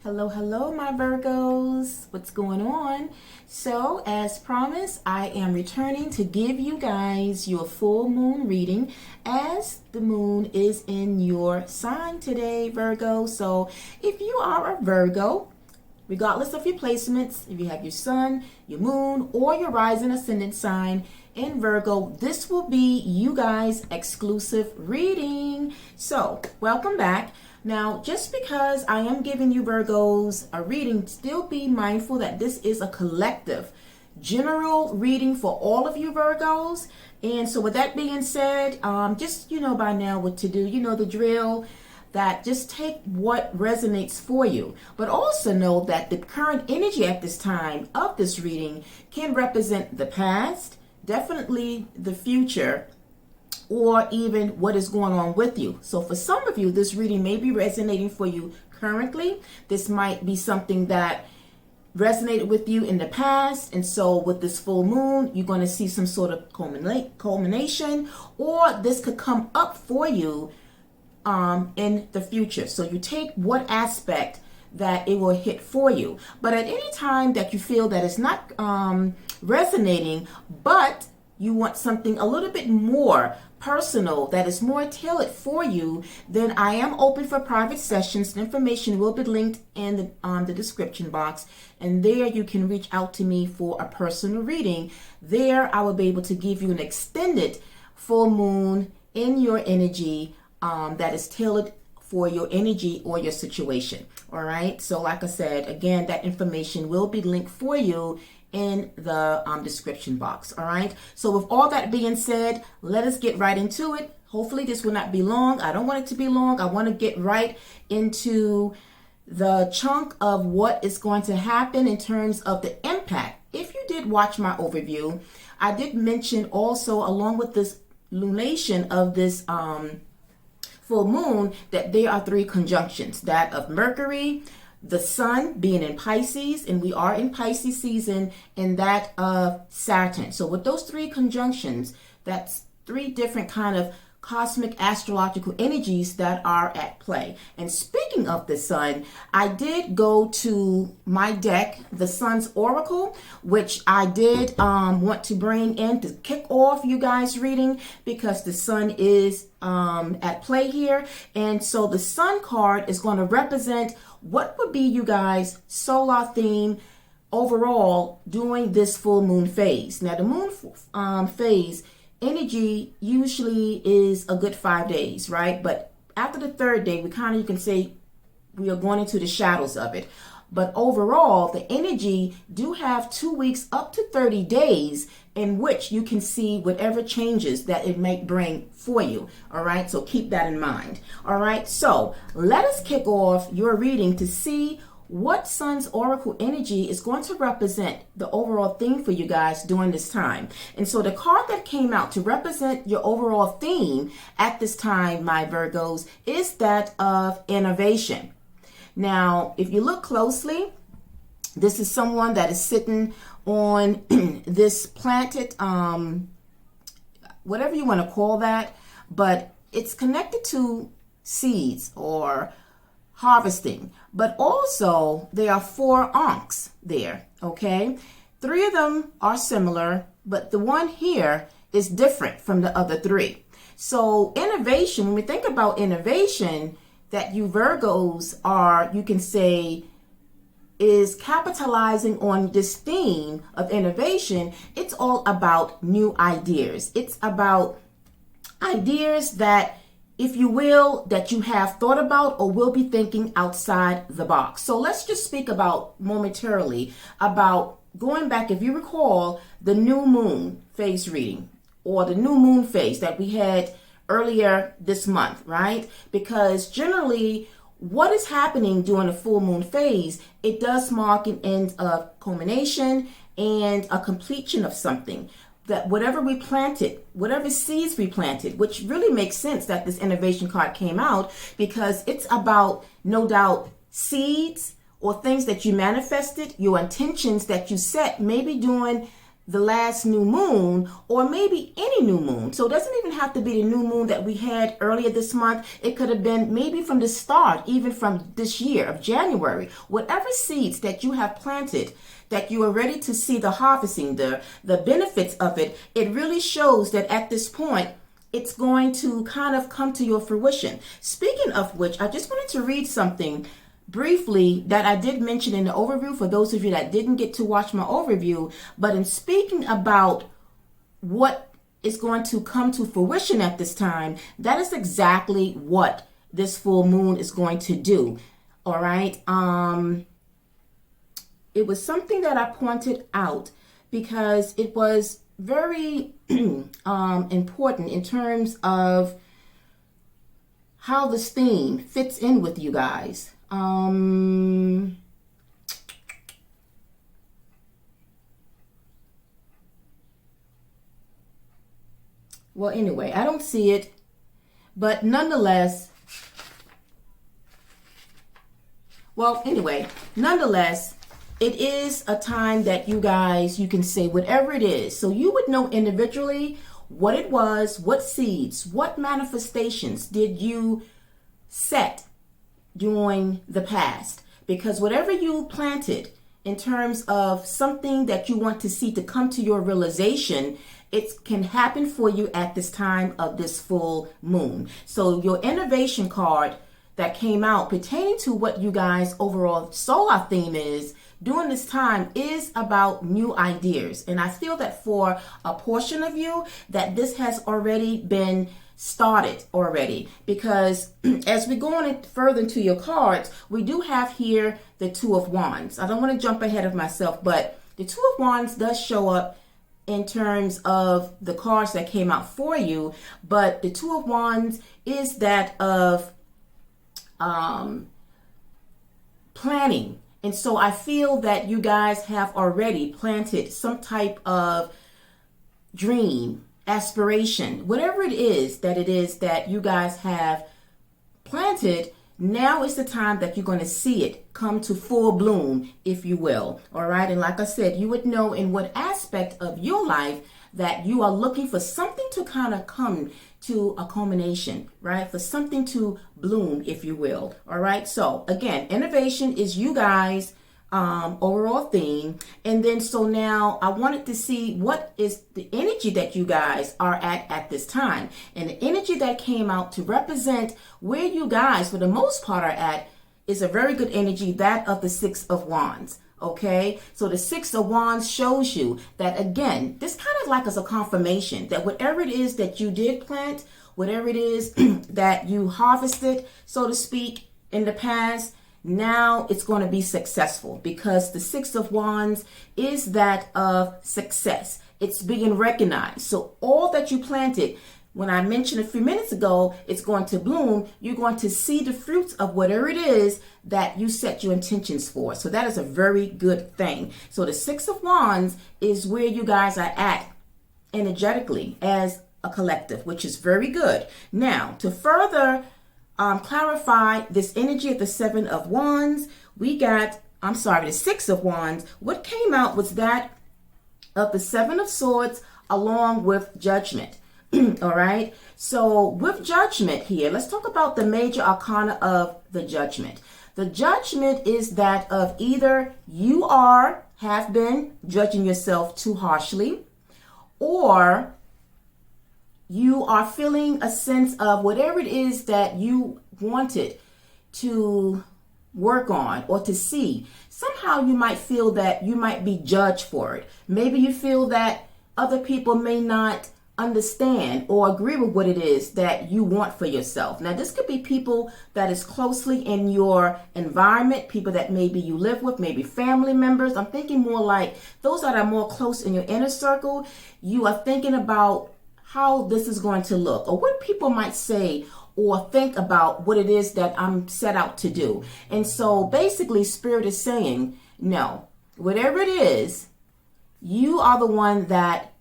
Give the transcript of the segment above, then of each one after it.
Hello, my Virgos. What's going on? So, as promised, I am returning to give you guys your full moon reading as the moon is in your sign today, Virgo. So, if you are a Virgo, regardless of your placements, if you have your sun, your moon, or your rising ascendant sign in Virgo, this will be you guys' exclusive reading. So, welcome back. Now, just because I am giving you Virgos a reading, still be mindful that this is a collective general reading for all of you Virgos. And so with that being said, just you know by now what to do. You know the drill, that just take what resonates for you. But also know that the current energy at this time of this reading can represent the past, definitely the future, or even what is going on with you. So for some of you, this reading may be resonating for you currently. This might be something that resonated with you in the past. And so with this full moon, you're going to see some sort of culmination, or this could come up for you in the future. So you take what aspect that it will hit for you. But at any time that you feel that it's not resonating, but you want something a little bit more personal, that is more tailored for you, then I am open for private sessions. The information will be linked in the description box, and there you can reach out to me for a personal reading. There I will be able to give you an extended full moon in your energy that is tailored for your energy or your situation. All right, so like I said, again, that information will be linked for you in the description box. All right, so with all that being said, let us get right into it. Hopefully this will not be long. I don't want it to be long. I want to get right into the chunk of what is going to happen in terms of the impact. If you did watch my overview, I did mention also, along with this lunation of this full moon, that there are three conjunctions: that of Mercury, the sun being in Pisces, and we are in Pisces season, and that of Saturn. So with those three conjunctions, that's three different kind of cosmic astrological energies that are at play. And speaking of the sun, I did go to my deck, the Sun's Oracle, which I did want to bring in to kick off you guys' reading, because the sun is at play here. And so the sun card is going to represent what would be you guys' solar theme overall during this full moon phase. Now the moon phase energy usually is a good 5 days, right? But after the third day, you can say we are going into the shadows of it. But overall, the energy do have 2 weeks up to 30 days in which you can see whatever changes that it may bring for you. All right, so keep that in mind. All right, so let us kick off your reading to see what Sun's Oracle energy is going to represent the overall theme for you guys during this time. And so the card that came out to represent your overall theme at this time, my Virgos, is that of innovation. Now, if you look closely, this is someone that is sitting on this planted, whatever you want to call that, but it's connected to seeds or harvesting. But also there are 4 ankhs there, okay? 3 of them are similar, but the one here is different from the other 3. So innovation, when we think about innovation, that you Virgos are, you can say, is capitalizing on this theme of innovation. It's all about new ideas. It's about ideas that, if you will, that you have thought about or will be thinking outside the box. So let's just speak about momentarily about going back, if you recall, the new moon phase reading, or the new moon phase that we had earlier this month, right? Because generally what is happening during a full moon phase, it does mark an end of culmination and a completion of something. That whatever we planted, whatever seeds we planted, which really makes sense that this innovation card came out, because it's about, no doubt, seeds or things that you manifested, your intentions that you set maybe during the last new moon, or maybe any new moon. So it doesn't even have to be the new moon that we had earlier this month. It could have been maybe from the start, even from this year of January. Whatever seeds that you have planted, that you are ready to see the harvesting, the benefits of it, it really shows that at this point, it's going to kind of come to your fruition. Speaking of which, I just wanted to read something briefly that I did mention in the overview for those of you that didn't get to watch my overview. But in speaking about what is going to come to fruition at this time, that is exactly what this full moon is going to do. All right. It was something that I pointed out because it was very important in terms of how this theme fits in with you guys. Well, anyway, I don't see it, but nonetheless, it is a time that you guys, you can say whatever it is. So you would know individually what it was, what seeds, what manifestations did you set during the past. Because whatever you planted in terms of something that you want to see to come to your realization, it can happen for you at this time of this full moon. So your innovation card that came out pertaining to what you guys overall solar theme is during this time is about new ideas. And I feel that for a portion of you that this has already been started already, because as we go on further into your cards, we do have here the Two of Wands. I don't want to jump ahead of myself, but the Two of Wands does show up in terms of the cards that came out for you. But the Two of Wands is that of planning. And so I feel that you guys have already planted some type of dream, aspiration, whatever it is that you guys have planted. Now is the time that you're going to see it come to full bloom, if you will. All right. And like I said, you would know in what aspect of your life that you are looking for something to kind of come to a culmination, right? For something to bloom, if you will. All right. So again, innovation is you guys' overall theme. And then so now I wanted to see what is the energy that you guys are at this time. And the energy that came out to represent where you guys, for the most part, are at is a very good energy, that of the Six of Wands. Okay, so the Six of Wands shows you that, again, this kind of like as a confirmation that whatever it is that you did plant, whatever it is that you harvested, so to speak, in the past, now it's going to be successful, because the Six of Wands is that of success. It's being recognized. So all that you planted, when I mentioned a few minutes ago, it's going to bloom. You're going to see the fruits of whatever it is that you set your intentions for. So that is a very good thing. So the Six of Wands is where you guys are at energetically as a collective, which is very good. Now, to further clarify this energy of the Seven of Wands, the Six of Wands. What came out was that of the Seven of Swords along with Judgment. All right. So with Judgment here, let's talk about the major arcana of the Judgment. The Judgment is that of either you have been judging yourself too harshly, or you are feeling a sense of whatever it is that you wanted to work on or to see. Somehow you might feel that you might be judged for it. Maybe you feel that other people may not understand or agree with what it is that you want for yourself. Now, this could be people that is closely in your environment, people that maybe you live with, maybe family members. I'm thinking more like those that are more close in your inner circle. You are thinking about how this is going to look, or what people might say or think about what it is that I'm set out to do. And so basically Spirit is saying, no, whatever it is, you are the one that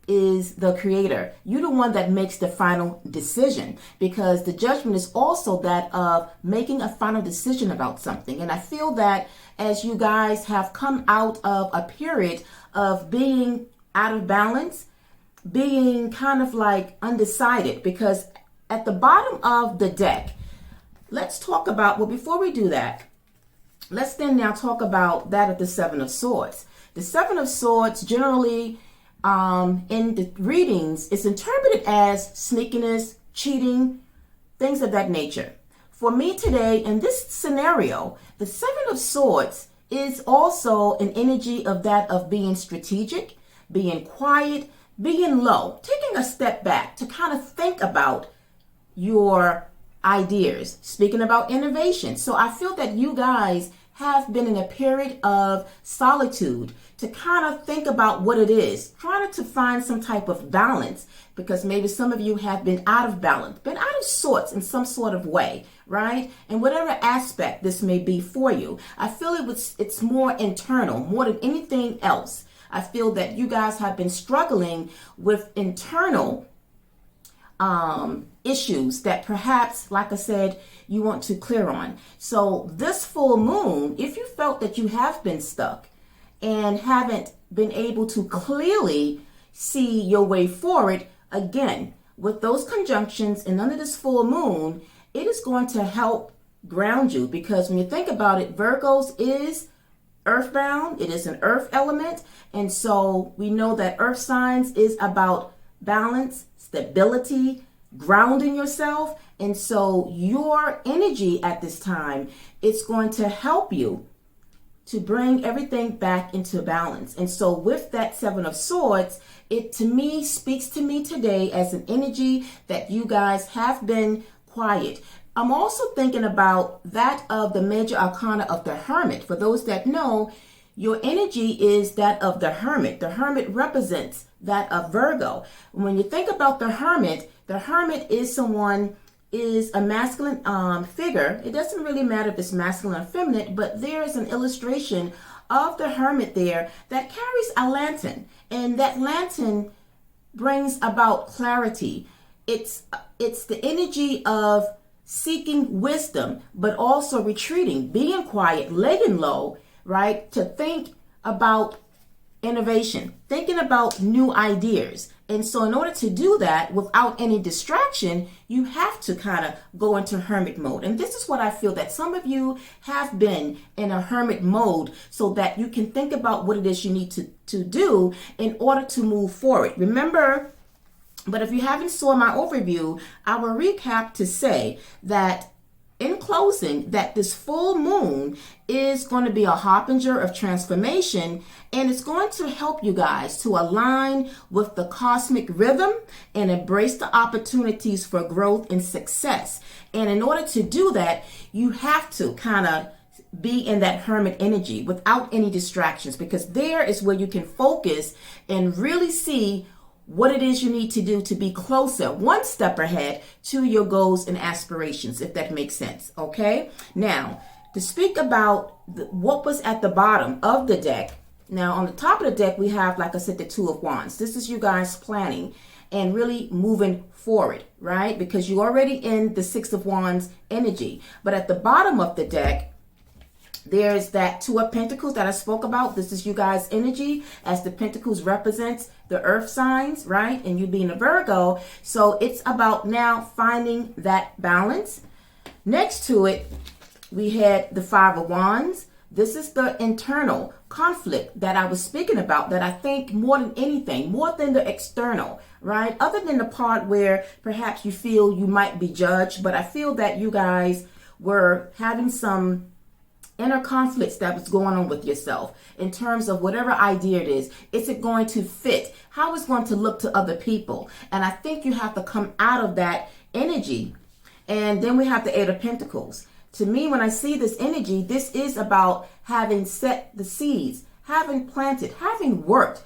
is the creator. You're the one that makes the final decision, because the Judgment is also that of making a final decision about something. And I feel that as you guys have come out of a period of being out of balance, being kind of like undecided, because at the bottom of the deck, let's talk about, well, before we do that, let's then now talk about that of the Seven of Swords. The Seven of Swords generally in the readings is interpreted as sneakiness, cheating, things of that nature. For me today, in this scenario, the Seven of Swords is also an energy of that of being strategic, being quiet, being low, taking a step back to kind of think about your ideas, speaking about innovation. So I feel that you guys have been in a period of solitude to kind of think about what it is, trying to find some type of balance, because maybe some of you have been out of balance, been out of sorts in some sort of way, right? And whatever aspect this may be for you, I feel it's more internal, more than anything else. I feel that you guys have been struggling with internal issues that perhaps, like I said, you want to clear on. So this full moon, if you felt that you have been stuck and haven't been able to clearly see your way forward, again, with those conjunctions and under this full moon, it is going to help ground you, because when you think about it, Virgos is earthbound. It is an earth element. And so we know that earth signs is about balance, stability, grounding yourself. And so your energy at this time, it's going to help you to bring everything back into balance. And so with that Seven of Swords, it to me speaks to me today as an energy that you guys have been quiet. I'm also thinking about that of the major arcana of the Hermit. For those that know, your energy is that of the Hermit. The Hermit represents that of Virgo. When you think about the Hermit is someone, is a masculine figure. It doesn't really matter if it's masculine or feminine, but there is an illustration of the Hermit there that carries a lantern. And that lantern brings about clarity. It's the energy of seeking wisdom, but also retreating, being quiet, laying low, right? To think about innovation, thinking about new ideas. And so in order to do that without any distraction, you have to kind of go into hermit mode. And this is what I feel that some of you have been in a hermit mode, so that you can think about what it is you need to do in order to move forward. Remember, but if you haven't saw my overview, I will recap to say that in closing, that this full moon is going to be a harbinger of transformation, and it's going to help you guys to align with the cosmic rhythm and embrace the opportunities for growth and success. And in order to do that, you have to kind of be in that hermit energy without any distractions, because there is where you can focus and really see what it is you need to do to be closer, one step ahead to your goals and aspirations, if that makes sense. Okay. Now, to speak about what was at the bottom of the deck. Now, on the top of the deck, we have, like I said, the Two of Wands. This is you guys planning and really moving forward, right? Because you're already in the Six of Wands energy. But at the bottom of the deck, there's that Two of Pentacles that I spoke about. This is you guys' energy, as the Pentacles represents the earth signs, right? And you being a Virgo. So it's about now finding that balance. Next to it, we had the Five of Wands. This is the internal conflict that I was speaking about, that I think more than anything, more than the external, right? Other than the part where perhaps you feel you might be judged, but I feel that you guys were having some inner conflicts that was going on with yourself in terms of whatever idea it is. Is it going to fit? How it's going to look to other people? And I think you have to come out of that energy. And then we have the Eight of Pentacles. To me, when I see this energy, this is about having set the seeds, having planted, having worked,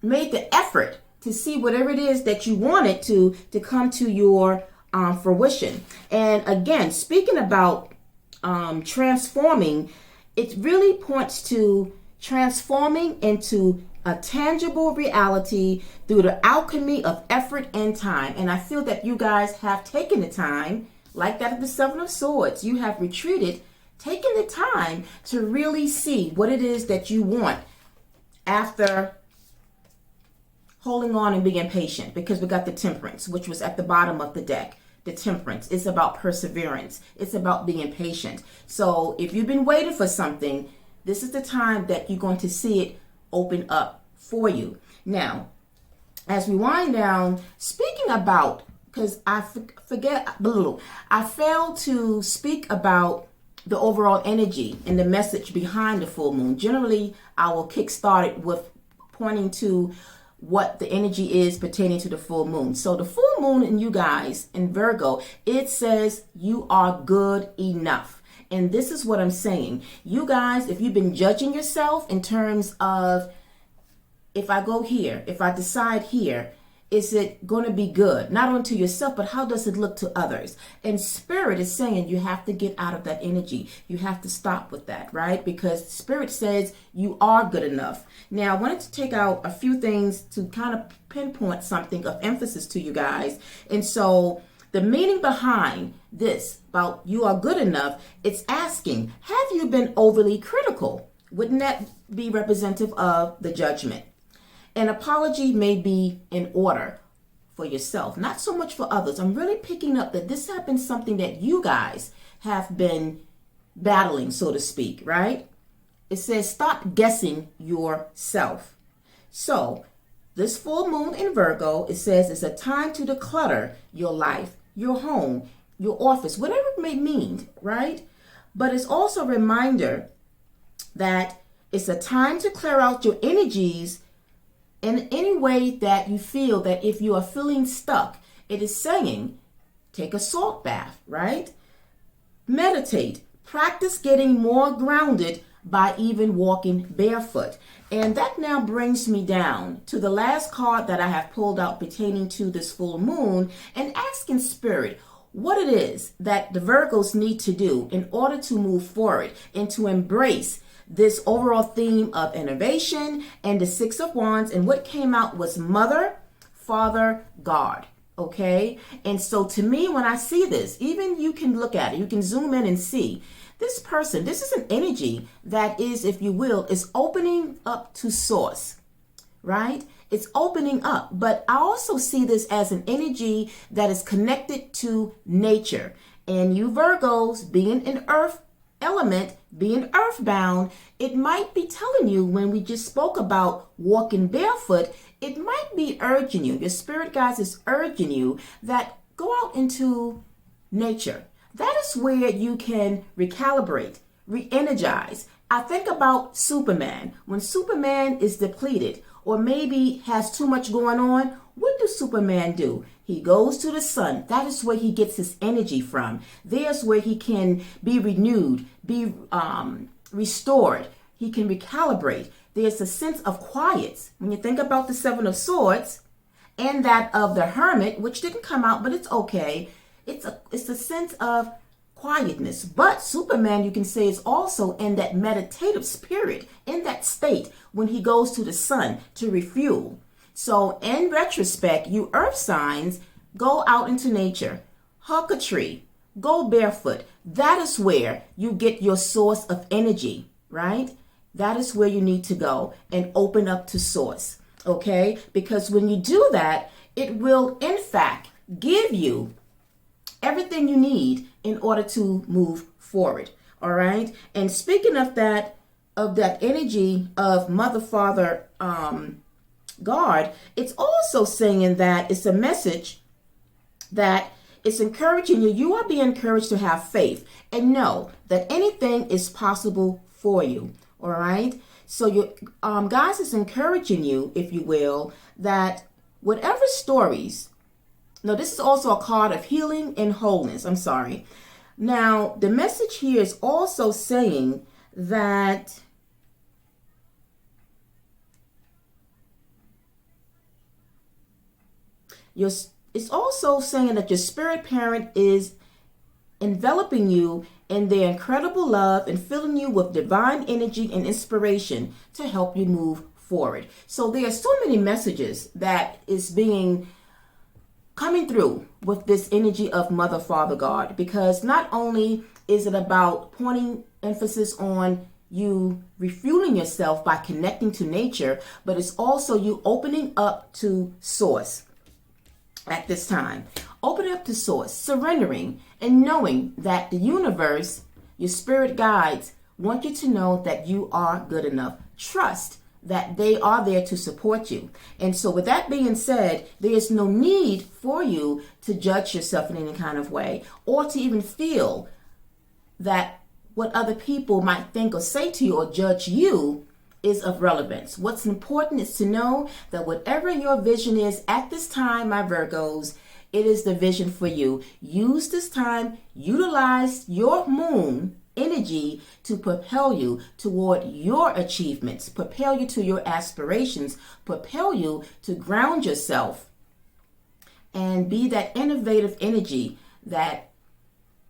made the effort to see whatever it is that you wanted to come to your fruition. And again, speaking about transforming, it really points to transforming into a tangible reality through the alchemy of effort and time. And I feel that you guys have taken the time, like that of the Seven of Swords. You have retreated, taken the time to really see what it is that you want after holding on and being patient, because we got the Temperance, which was at the bottom of the deck. The Temperance, it's about perseverance. It's about being patient. So if you've been waiting for something, this is the time that you're going to see it open up for you. Now, as we wind down, speaking about, because I failed to speak about the overall energy and the message behind the full moon. Generally, I will kickstart it with pointing to what the energy is pertaining to the full moon. So the full moon in you guys, in Virgo, it says you are good enough. And this is what I'm saying. You guys, if you've been judging yourself in terms of, if I go here, if I decide here, is it going to be good? Not only to yourself, but how does it look to others? And Spirit is saying you have to get out of that energy. You have to stop with that, right? Because Spirit says you are good enough. Now, I wanted to take out a few things to kind of pinpoint something of emphasis to you guys. And so the meaning behind this, about you are good enough, it's asking, have you been overly critical? Wouldn't that be representative of the Judgment? An apology may be in order for yourself, not so much for others. I'm really picking up that this has been something that you guys have been battling, so to speak, right? It says stop guessing yourself. So this full moon in Virgo, it says it's a time to declutter your life, your home, your office, whatever it may mean, right? But it's also a reminder that it's a time to clear out your energies in any way that you feel that if you are feeling stuck. It is saying, take a salt bath, right? Meditate, practice getting more grounded by even walking barefoot. And that now brings me down to the last card that I have pulled out pertaining to this full moon, and asking Spirit what it is that the Virgos need to do in order to move forward and to embrace this overall theme of innovation and the Six of Wands. And what came out was Mother, Father, God. Okay. And so to me, when I see this, even you can look at it, you can zoom in and see this person. This is an energy that is, if you will, is opening up to source, right? It's opening up. But I also see this as an energy that is connected to nature. And you Virgos, being an earth element, being earthbound, it might be telling you, when we just spoke about walking barefoot, it might be urging you, your spirit guides is urging you that go out into nature. That is where you can recalibrate, re-energize. I think about Superman. When Superman is depleted or maybe has too much going on, what does Superman do? He goes to the sun. That is where he gets his energy from. There's where he can be renewed, be restored. He can recalibrate. There's a sense of quiet. When you think about the Seven of Swords and that of the Hermit, which didn't come out, but it's okay. It's a sense of quietness. But Superman, you can say, is also in that meditative spirit, in that state when he goes to the sun to refuel. So in retrospect, you earth signs, go out into nature, hug a tree, go barefoot. That is where you get your source of energy, right? That is where you need to go and open up to source, okay? Because when you do that, it will in fact give you everything you need in order to move forward, all right? And speaking of that energy of Mother, Father, God, it's also saying that it's a message that it's encouraging you. You are being encouraged to have faith and know that anything is possible for you. All right. So your guys is encouraging you, if you will, that whatever stories. Now, this is also a card of healing and wholeness. I'm sorry. Now, the message here is also saying that it's also saying that your spirit parent is enveloping you in their incredible love and filling you with divine energy and inspiration to help you move forward. So there are so many messages that is coming through with this energy of Mother, Father, God, because not only is it about pointing emphasis on you refueling yourself by connecting to nature, but it's also you opening up to source at this time. Open up to source, surrendering and knowing that the universe, your spirit guides, want you to know that you are good enough. Trust that they are there to support you. And so with that being said, there is no need for you to judge yourself in any kind of way or to even feel that what other people might think or say to you or judge you is of relevance. What's important is to know that whatever your vision is at this time, my Virgos, it is the vision for you. Use this time, utilize your moon energy to propel you toward your achievements, propel you to your aspirations, propel you to ground yourself and be that innovative energy that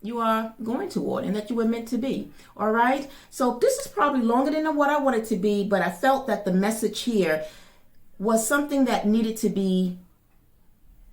you are going toward and that you were meant to be. All right. So this is probably longer than what I wanted to be, but I felt that the message here was something that needed to be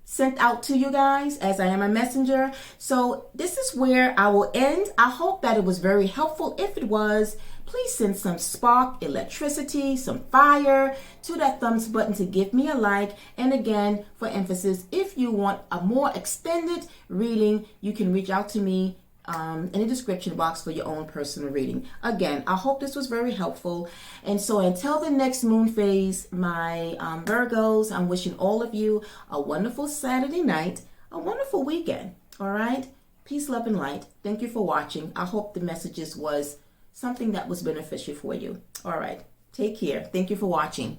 sent out to you guys, as I am a messenger. So this is where I will end. I hope that it was very helpful. If it was, please send some spark, electricity, some fire to that thumbs button to give me a like. And again, for emphasis, if you want a more extended reading, you can reach out to me in the description box for your own personal reading. Again, I hope this was very helpful. And so until the next moon phase, my Virgos, I'm wishing all of you a wonderful Saturday night, a wonderful weekend. All right. Peace, love, and light. Thank you for watching. I hope the messages was something that was beneficial for you. All right. Take care. Thank you for watching.